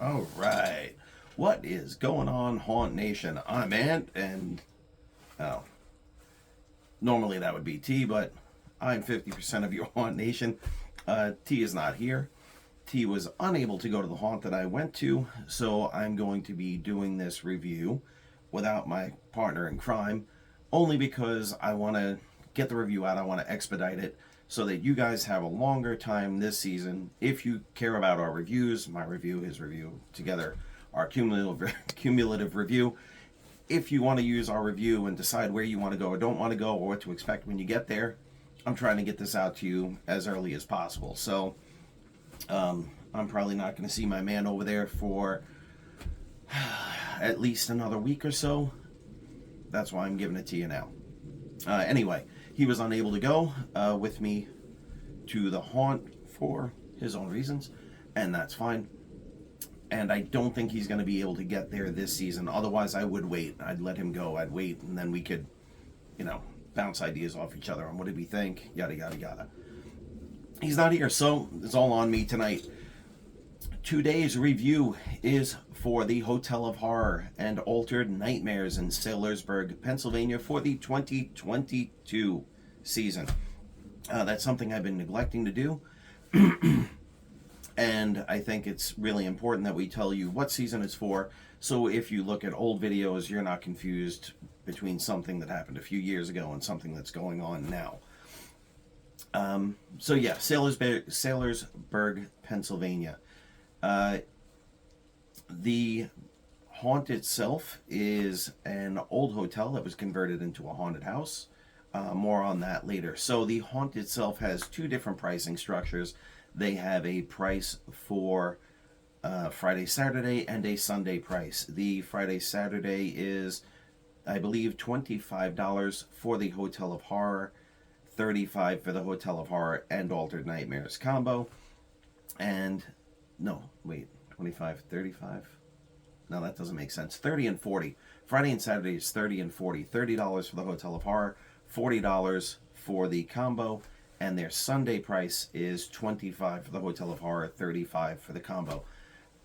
All right. What is going on, Haunt Nation? I'm Ant, and oh, normally that would be T, but I'm 50% of your Haunt Nation. T is not here. T was unable to go to the haunt that I went to, so I'm going to be doing this review without my partner in crime, only because I want to get the review out. I want to expedite it so that you guys have a longer time this season. If you care about our reviews, my review, his review, together, our cumulative review. If you want to use our review and decide where you want to go or don't want to go or what to expect when you get there, I'm trying to get this out to you as early as possible. So I'm probably not going to see my man over there for at least another week or so. That's why I'm giving it to you now. Anyway, he was unable to go with me to the haunt for his own reasons, and that's fine. And I don't think he's going to be able to get there this season. Otherwise, I would wait. I'd let him go. I'd wait, and then we could, bounce ideas off each other on what did we think, yada, yada, yada. He's not here, so it's all on me tonight. Today's review is for the Hotel of Horror and Altered Nightmares in Saylorsburg, Pennsylvania for the 2022 season. That's something I've been neglecting to do. And I think it's really important that we tell you what season it's for. So if you look at old videos, you're not confused between something that happened a few years ago and something that's going on now. Saylorsburg, Pennsylvania. The haunt itself is an old hotel that was converted into a haunted house. More on that later. So the haunt itself has two different pricing structures. They have a price for Friday, Saturday, and a Sunday price. The Friday, Saturday is, I believe, $25 for the Hotel of Horror, $35 for the Hotel of Horror and Altered Nightmares combo. And, no, wait, 25, 35? No, that doesn't make sense. 30 and 40. Friday and Saturday is 30 and 40. $30 for the Hotel of Horror, $40 for the combo, and their Sunday price is $25 for the Hotel of Horror, $35 for the combo.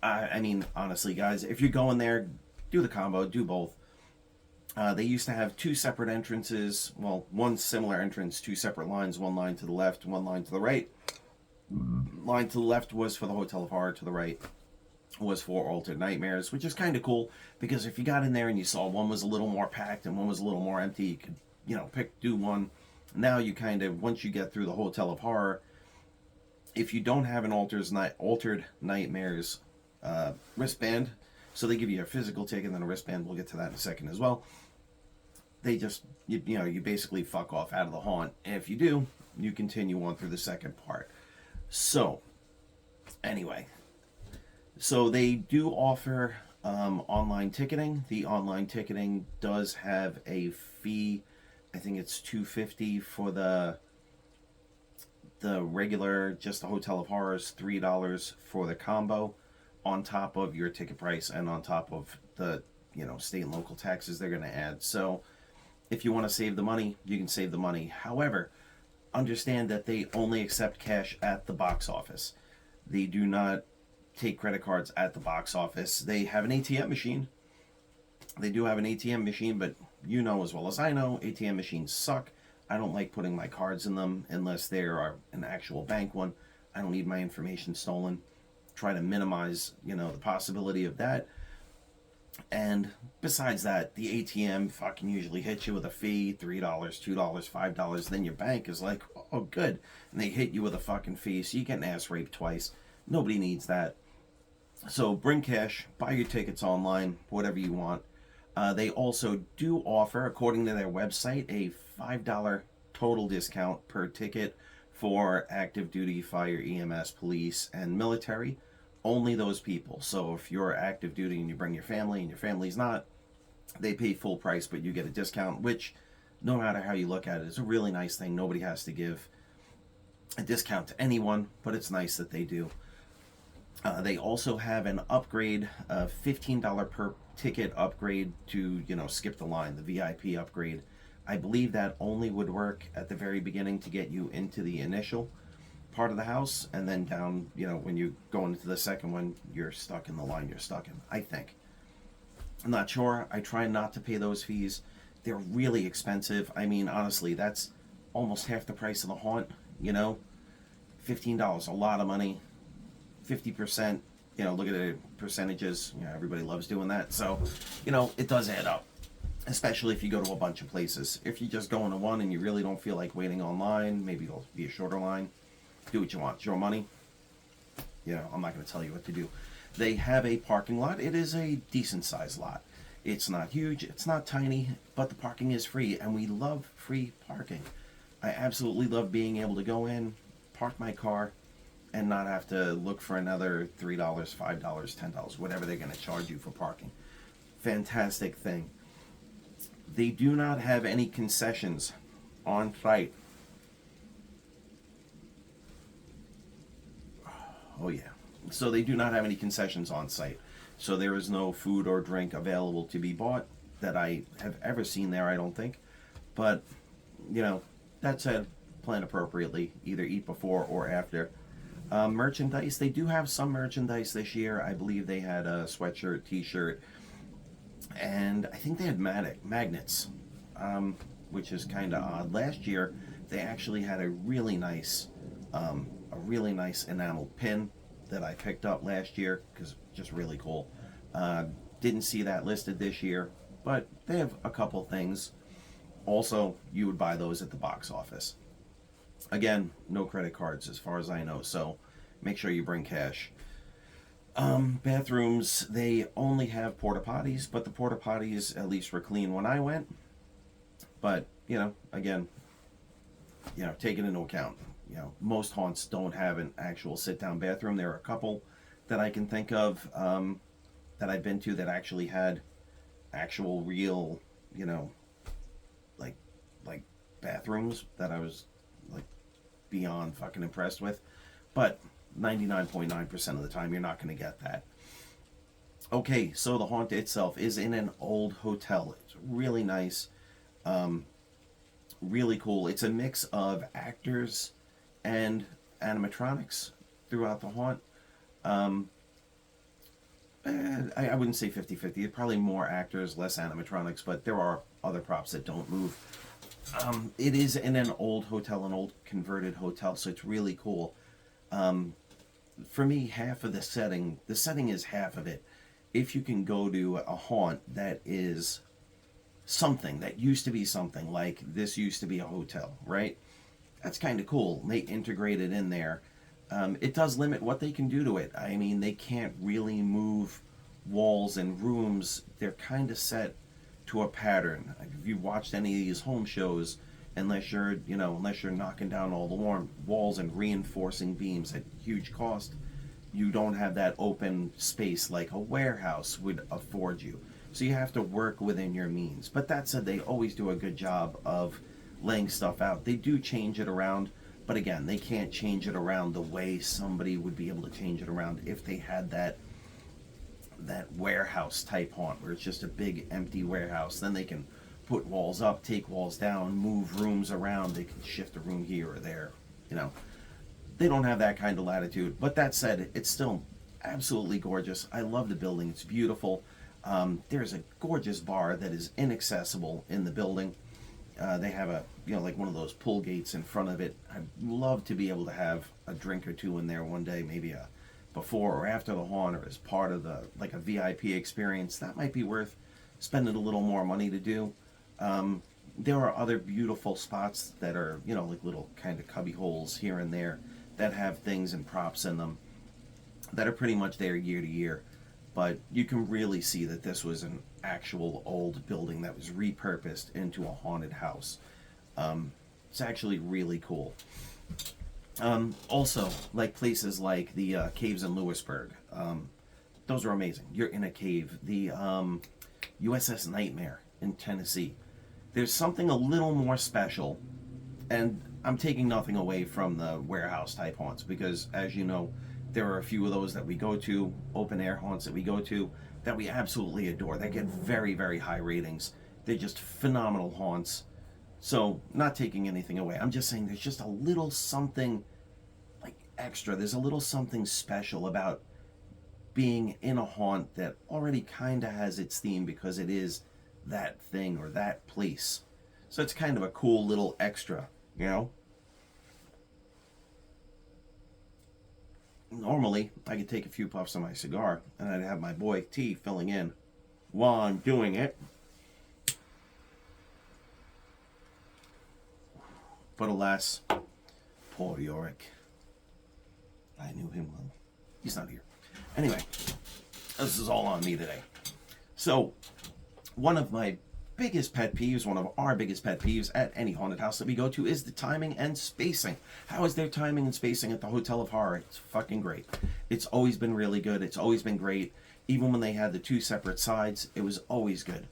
I mean, honestly, guys, if you're going there, do the combo, do both. They used to have two separate entrances. Well, one similar entrance, two separate lines, one line to the left, one line to the right. Line to the left was for the Hotel of Horror, to the right was for Altered Nightmares, which is kind of cool, because if you got in there and you saw one was a little more packed and one was a little more empty, you could, do one. Now you kind of, once you get through the Hotel of Horror, if you don't have an Altered Nightmares wristband, so they give you a physical ticket and then a wristband, we'll get to that in a second as well. They just, you basically fuck off out of the haunt. And if you do, you continue on through the second part. So, anyway, so they do offer online ticketing. The online ticketing does have a fee. I think it's $2.50 for the regular, just the Hotel of Horrors, $3 for the combo, on top of your ticket price and on top of the state and local taxes they're going to add. So if you want to save the money, you can save the money. However, understand that they only accept cash at the box office. They do not take credit cards at the box office. They have an ATM machine. They do have an ATM machine, but you know as well as I know, ATM machines suck. I don't like putting my cards in them unless they are an actual bank one. I don't need my information stolen. Try to minimize, the possibility of that. And besides that, the ATM fucking usually hits you with a fee, $3, $2, $5. Then your bank is like, oh, good. And they hit you with a fucking fee, so you get an ass raped twice. Nobody needs that. So bring cash, buy your tickets online, whatever you want. They also do offer, according to their website, a $5 total discount per ticket for active duty, fire, EMS, police, and military. Only those people. So if you're active duty and you bring your family and your family's not, they pay full price, but you get a discount, which, no matter how you look at it, is a really nice thing. Nobody has to give a discount to anyone, but it's nice that they do. They also have an upgrade, $15 per ticket upgrade to, skip the line, the VIP upgrade. I believe that only would work at the very beginning to get you into the initial. part of the house, and then down, when you go into the second one, you're stuck in the line you're stuck in, I think. I'm not sure. I try not to pay those fees. They're really expensive. I mean, honestly, that's almost half the price of the haunt, $15, a lot of money. 50%, look at the percentages. Everybody loves doing that. So, it does add up, especially if you go to a bunch of places. If you just go into one and you really don't feel like waiting online, maybe it'll be a shorter line. Do what you want. It's your money. I'm not going to tell you what to do. They have a parking lot. It is a decent sized lot. It's not huge, it's not tiny, but the parking is free, and we love free parking. I absolutely love being able to go in, park my car, and not have to look for another $3, $5, $10, whatever they're going to charge you for parking. Fantastic thing. They do not have any concessions on site. Oh yeah. So they do not have any concessions on site. So there is no food or drink available to be bought that I have ever seen there, I don't think. But, that said, plan appropriately. Either eat before or after. Merchandise, they do have some merchandise this year. I believe they had a sweatshirt, t-shirt, and I think they had magnets, which is kind of odd. Last year, they actually had a really nice enamel pin that I picked up last year, because just really cool. Didn't see that listed this year, but they have a couple things. Also, you would buy those at the box office. Again, no credit cards as far as I know, so make sure you bring cash. Bathrooms, they only have porta potties, but the porta potties at least were clean when I went. But, again, take it into account. Most haunts don't have an actual sit-down bathroom. There are a couple that I can think of that I've been to that actually had actual real, like bathrooms that I was like beyond fucking impressed with. But 99.9% of the time, you're not going to get that. Okay, so the haunt itself is in an old hotel. It's really nice, really cool. It's a mix of actors and animatronics throughout the haunt. I wouldn't say 50-50. It's probably more actors, less animatronics, but there are other props that don't move. It is in an old hotel, an old converted hotel, so it's really cool. For me, half of the setting is half of it. If you can go to a haunt that is something, that used to be something, like this used to be a hotel, right? That's kind of cool. They integrate it in there. It does limit what they can do to it. I mean, they can't really move walls and rooms. They're kind of set to a pattern. If you've watched any of these home shows, unless you're knocking down all the walls and reinforcing beams at huge cost, you don't have that open space like a warehouse would afford you. So you have to work within your means. But that said, they always do a good job of laying stuff out. They do change it around, but again, they can't change it around the way somebody would be able to change it around if they had that warehouse type haunt where it's just a big empty warehouse. Then they can put walls up, take walls down, move rooms around. They can shift a room here or there. They don't have that kind of latitude. But that said, it's still absolutely gorgeous. I love the building. It's beautiful. There's a gorgeous bar that is inaccessible in the building. They have like one of those pull gates in front of it. I'd love to be able to have a drink or two in there one day, maybe a before or after the haunt, or as part of a VIP experience. That might be worth spending a little more money to do. There are other beautiful spots that are, like little kind of cubby holes here and there that have things and props in them that are pretty much there year to year. But you can really see that this was an actual old building that was repurposed into a haunted house. It's actually really cool. Also, like places like the caves in Lewisburg. Those are amazing. You're in a cave. The USS Nightmare in Tennessee. There's something a little more special, and I'm taking nothing away from the warehouse type haunts, because as you know, there are a few of those that we go to, open air haunts that we go to, that we absolutely adore. They get very, very high ratings. They're just phenomenal haunts. So, not taking anything away. I'm just saying there's just a little something like extra. There's a little something special about being in a haunt that already kind of has its theme because it is that thing or that place. So it's kind of a cool little extra, you know? Normally, I could take a few puffs of my cigar and I'd have my boy T filling in while I'm doing it. But alas, poor Yorick. I knew him well. He's not here. Anyway, this is all on me today. So, one of my biggest pet peeves, one of our biggest pet peeves at any haunted house that we go to is the timing and spacing. How is their timing and spacing at the Hotel of Horror? It's fucking great. It's always been really good. It's always been great. Even when they had the two separate sides, it was always good.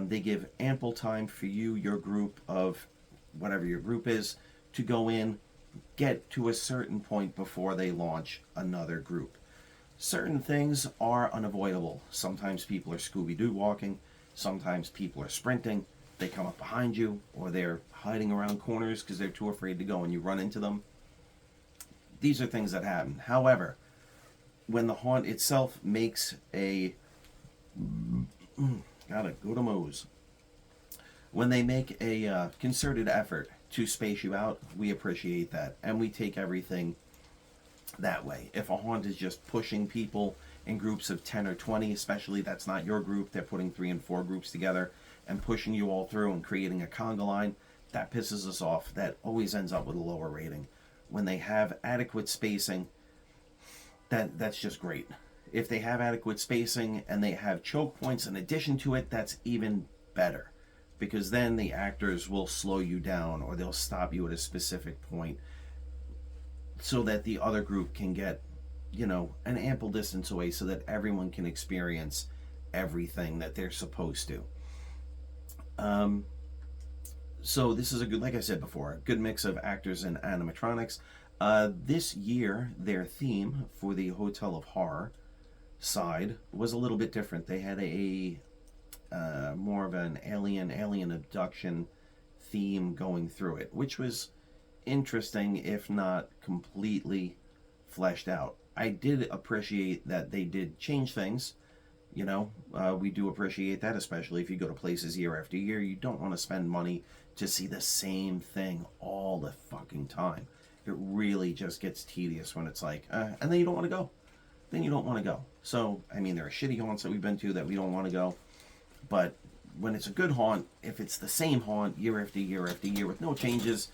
They give ample time for you, your group of whatever your group is, to go in, get to a certain point before they launch another group. Certain things are unavoidable. Sometimes people are Scooby-Doo walking. Sometimes people are sprinting. They come up behind you, or they're hiding around corners because they're too afraid to go and you run into them. These are things that happen. However, when the haunt itself makes a... gotta go to Moe's. When they make a concerted effort to space you out, we appreciate that. And we take everything that way. If a haunt is just pushing people in groups of 10 or 20, especially that's not your group, they're putting 3 and 4 groups together and pushing you all through and creating a conga line, that pisses us off. That always ends up with a lower rating. When they have adequate spacing, that's just great. If they have adequate spacing and they have choke points in addition to it, that's even better. Because then the actors will slow you down or they'll stop you at a specific point so that the other group can get, you know, an ample distance away so that everyone can experience everything that they're supposed to. So this is a good, like I said before, a good mix of actors and animatronics. This year, their theme for the Hotel of Horror side was a little bit different. They had a more of an alien abduction theme going through it, which was interesting, if not completely fleshed out. I did appreciate that they did change things. You know, we do appreciate that, especially if you go to places year after year. You don't want to spend money to see the same thing all the fucking time. It really just gets tedious when it's like, and then you don't want to go. Then you don't want to go. So, I mean, there are shitty haunts that we've been to that we don't want to go. But when it's a good haunt, if it's the same haunt year after year after year with no changes,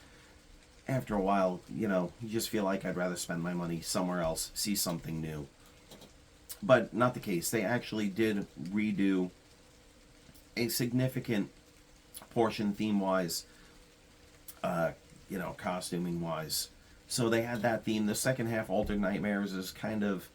after a while, you know, you just feel like I'd rather spend my money somewhere else, see something new. But not the case. They actually did redo a significant portion theme-wise, you know, costuming-wise. So they had that theme. The second half, Altered Nightmares, is kind of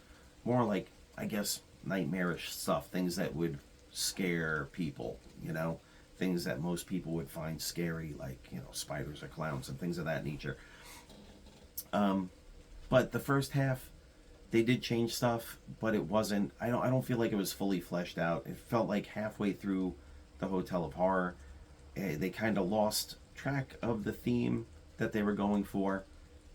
more like, I guess, nightmarish stuff. Things that would scare people, you know, things that most people would find scary, like, you know, spiders or clowns and things of that nature. But the first half, they did change stuff, but it wasn't, I don't feel like it was fully fleshed out. It felt like halfway through the Hotel of Horror, they kind of lost track of the theme that they were going for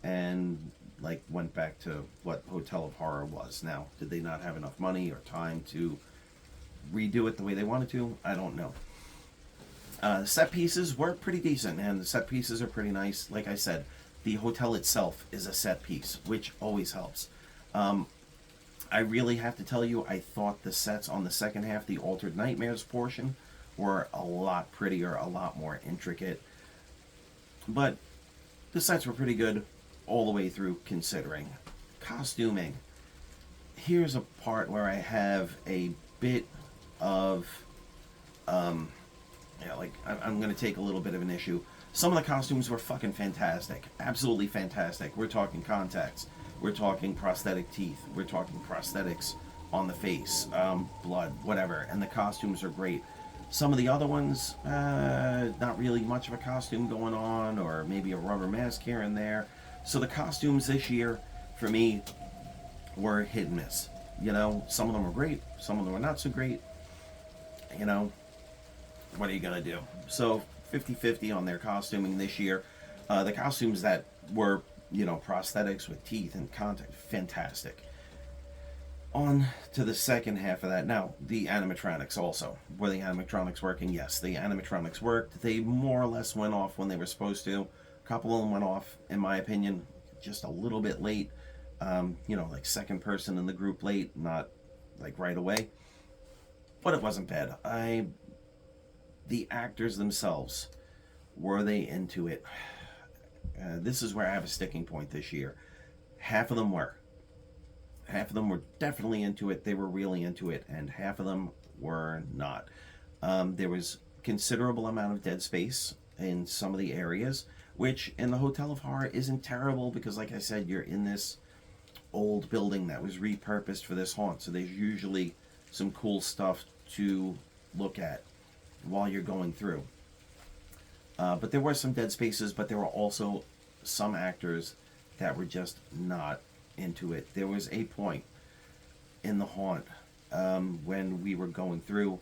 and like went back to what Hotel of Horror was. Now, did they not have enough money or time to redo it the way they wanted to? I don't know. The set pieces were pretty decent, and the set pieces are pretty nice. Like I said, the hotel itself is a set piece, which always helps. I really have to tell you, I thought the sets on the second half, the Altered Nightmares portion, were a lot prettier, a lot more intricate. But the sets were pretty good all the way through, considering. Costuming. Here's a part where I have a bit of, yeah, like, I'm going to take a little bit of an issue. Some of the costumes were fucking fantastic. Absolutely fantastic. We're talking contacts. We're talking prosthetic teeth. We're talking prosthetics on the face, blood, whatever. And the costumes are great. Some of the other ones, not really much of a costume going on, or maybe a rubber mask here and there. So the costumes this year, for me, were hit and miss. You know, some of them were great. Some of them were not so great. You know, what are you going to do? So 50-50 on their costuming this year. The costumes that were prosthetics with teeth and contact. Fantastic. On to the second half of that. Now, the animatronics also. Were the animatronics working? Yes, the animatronics worked. They more or less went off when they were supposed to. A couple of them went off, in my opinion, just a little bit late. Like second person in the group late, not like right away. But it wasn't bad. The actors themselves, were they into it? This is where I have a sticking point this year. Half of them were. Half of them were definitely into it. They were really into it, and half of them were not. There was considerable amount of dead space in some of the areas, which in the Hotel of Horror isn't terrible because, like I said, you're in this old building that was repurposed for this haunt, so there's usually some cool stuff to look at while you're going through. But there were some dead spaces, but there were also some actors that were just not into it. There was a point in the haunt when we were going through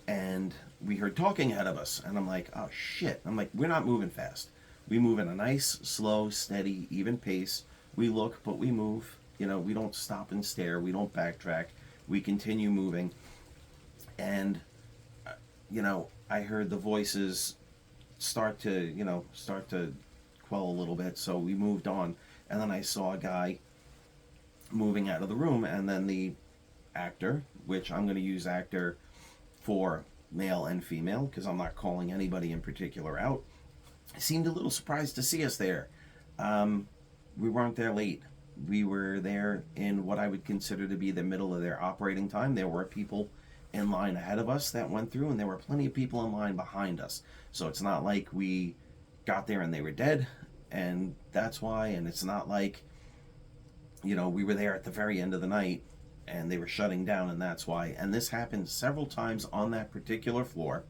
and we heard talking ahead of us, and I'm like, oh shit. I'm like, we're not moving fast. We move in a nice, slow, steady, even pace. We look, but we move. We don't stop and stare. We don't backtrack. We continue moving. And, I heard the voices start to quell a little bit. So we moved on. And then I saw a guy moving out of the room. And then the actor, which I'm going to use actor for male and female because I'm not calling anybody in particular out, seemed a little surprised to see us there. We weren't there late. We were there in what I would consider to be the middle of their operating time. There were people in line ahead of us that went through, and there were plenty of people in line behind us. So it's not like we got there and they were dead, and that's why. And it's not like, we were there at the very end of the night and they were shutting down, and that's why. And this happened several times on that particular floor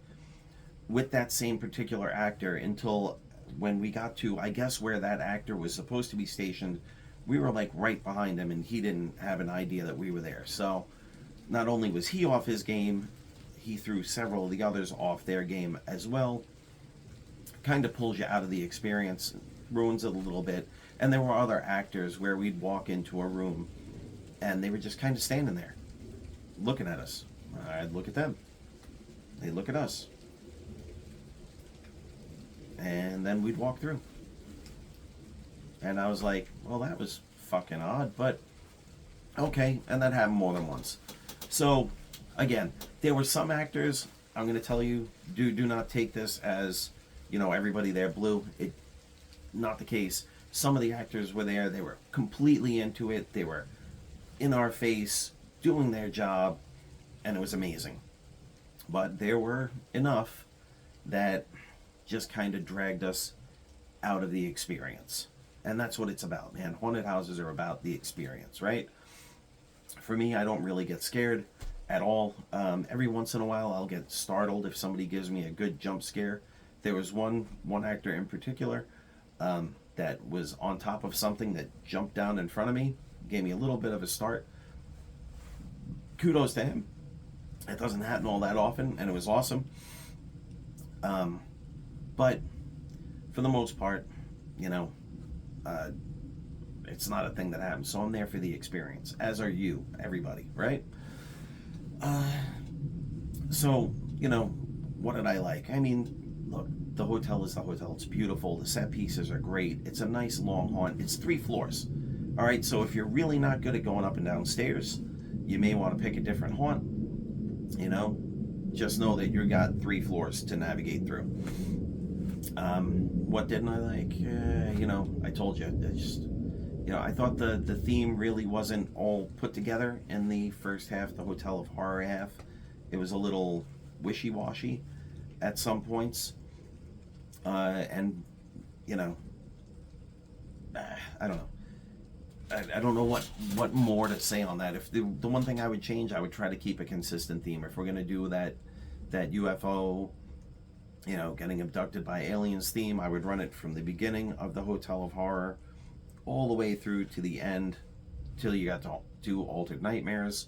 with that same particular actor until when we got to, I guess, where that actor was supposed to be stationed. We were like right behind him, and he didn't have an idea that we were there. So not only was he off his game, he threw several of the others off their game as well. Kind of pulls you out of the experience, ruins it a little bit. And there were other actors where we'd walk into a room and they were just kind of standing there looking at us. I'd look at them. They'd look at us. And then we'd walk through. And I was like, well, that was fucking odd, but okay. And that happened more than once. So, again, there were some actors, I'm going to tell you, do not take this as, everybody there blue. Not the case. Some of the actors were there. They were completely into it. They were in our face, doing their job, and it was amazing. But there were enough that just kind of dragged us out of the experience. And that's what it's about, man. Haunted houses are about the experience, right? For me, I don't really get scared at all. Every once in a while, I'll get startled if somebody gives me a good jump scare. There was one actor in particular that was on top of something that jumped down in front of me, gave me a little bit of a start. Kudos to him. It doesn't happen all that often, and it was awesome. But for the most part, it's not a thing that happens. So I'm there for the experience, as are you, everybody, right? So, what did I like? I mean, look, the hotel is the hotel. It's beautiful. The set pieces are great. It's a nice long haunt. It's 3 floors. All right, so if you're really not good at going up and down stairs, you may want to pick a different haunt. Just know that you've got 3 floors to navigate through. What didn't I like? I told you. I thought the theme really wasn't all put together in the first half, the Hotel of Horror half. It was a little wishy-washy at some points. And, I don't know. I don't know what more to say on that. If the one thing I would change, I would try to keep a consistent theme. If we're going to do that UFO, getting abducted by aliens theme, I would run it from the beginning of the Hotel of Horror all the way through to the end till you got to do Altered Nightmares,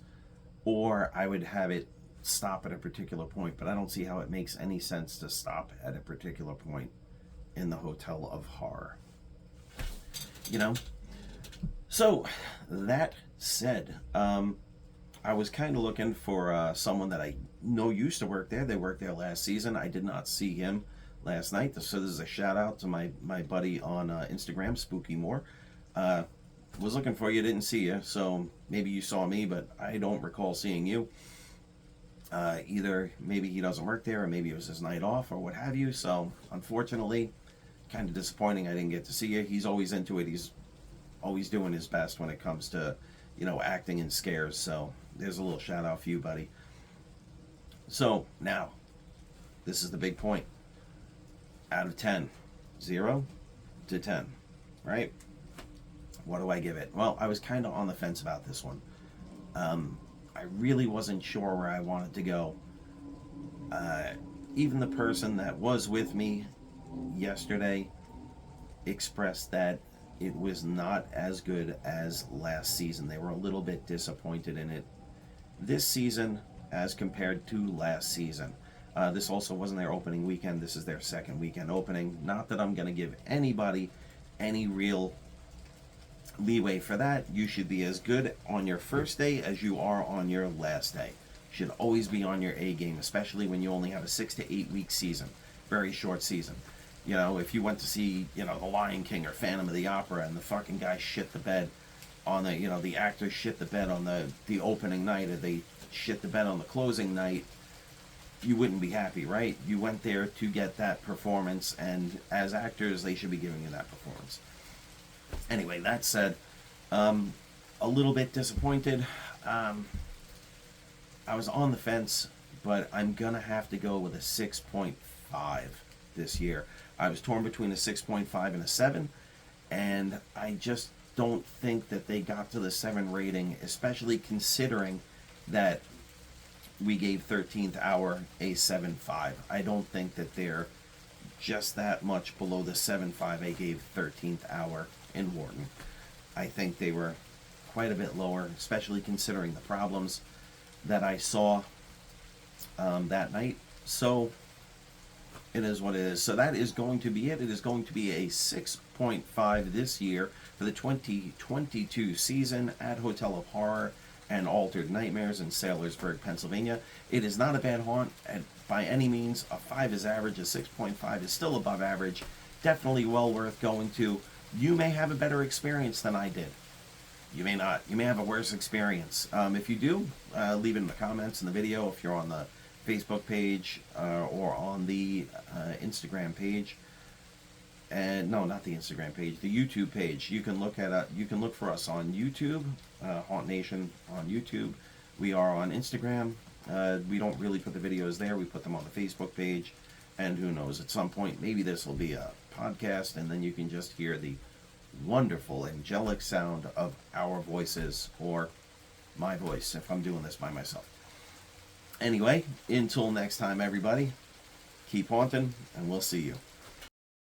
or I would have it stop at a particular point, but I don't see how it makes any sense to stop at a particular point in the Hotel of Horror. you know. So, that said, I was kind of looking for someone that I know used to work there. They worked there last season. I did not see him last night. So this is a shout out to my buddy on Instagram, Spooky Moore. Was looking for you, didn't see you. So maybe you saw me, but I don't recall seeing you. Either maybe he doesn't work there, or maybe it was his night off, or what have you. So unfortunately, kind of disappointing I didn't get to see you. He's always into it. He's always doing his best when it comes to, acting in scares. So there's a little shout out for you, buddy. So now, this is the big point. Out of 10, 0 to 10, right? What do I give it? Well, I was kind of on the fence about this one. I really wasn't sure where I wanted to go. Even the person that was with me yesterday expressed that it was not as good as last season. They were a little bit disappointed in it this season as compared to last season. This also wasn't their opening weekend. This is their second weekend opening. Not that I'm going to give anybody any real leeway for that. You should be as good on your first day as you are on your last day. You should always be on your A game, especially when you only have a 6 to 8 week season. Very short season. If you went to see, The Lion King or Phantom of the Opera and the fucking guy shit the bed on the actors shit the bed on the opening night, or they shit the bed on the closing night, you wouldn't be happy, right? You went there to get that performance, and as actors, they should be giving you that performance. Anyway, that said, a little bit disappointed. I was on the fence, but I'm going to have to go with a 6.5 this year. I was torn between a 6.5 and a 7, and I just don't think that they got to the 7 rating, especially considering that we gave 13th Hour a 7.5. I don't think that they're just that much below the 7.5 I gave 13th Hour in Wharton. I think they were quite a bit lower, especially considering the problems that I saw that night. So it is what it is. So that is going to be it. It is going to be a 6.5 this year for the 2022 season at Hotel of Horror and Altered Nightmares in Saylorsburg, Pennsylvania. It is not a bad haunt by any means. A 5 is average. A 6.5 is still above average. Definitely well worth going to. You may have a better experience than I did. You may not. You may have a worse experience. If you do, leave it in the comments in the video if you're on the Facebook page or on the Instagram page. And no, not the Instagram page, the YouTube page. You can look for us on YouTube, Haunt Nation on YouTube. We are on Instagram. We don't really put the videos there. We put them on the Facebook page. And who knows, at some point, maybe this will be a podcast, and then you can just hear the wonderful, angelic sound of our voices, or my voice, if I'm doing this by myself. Anyway, until next time, everybody, keep haunting, and we'll see you.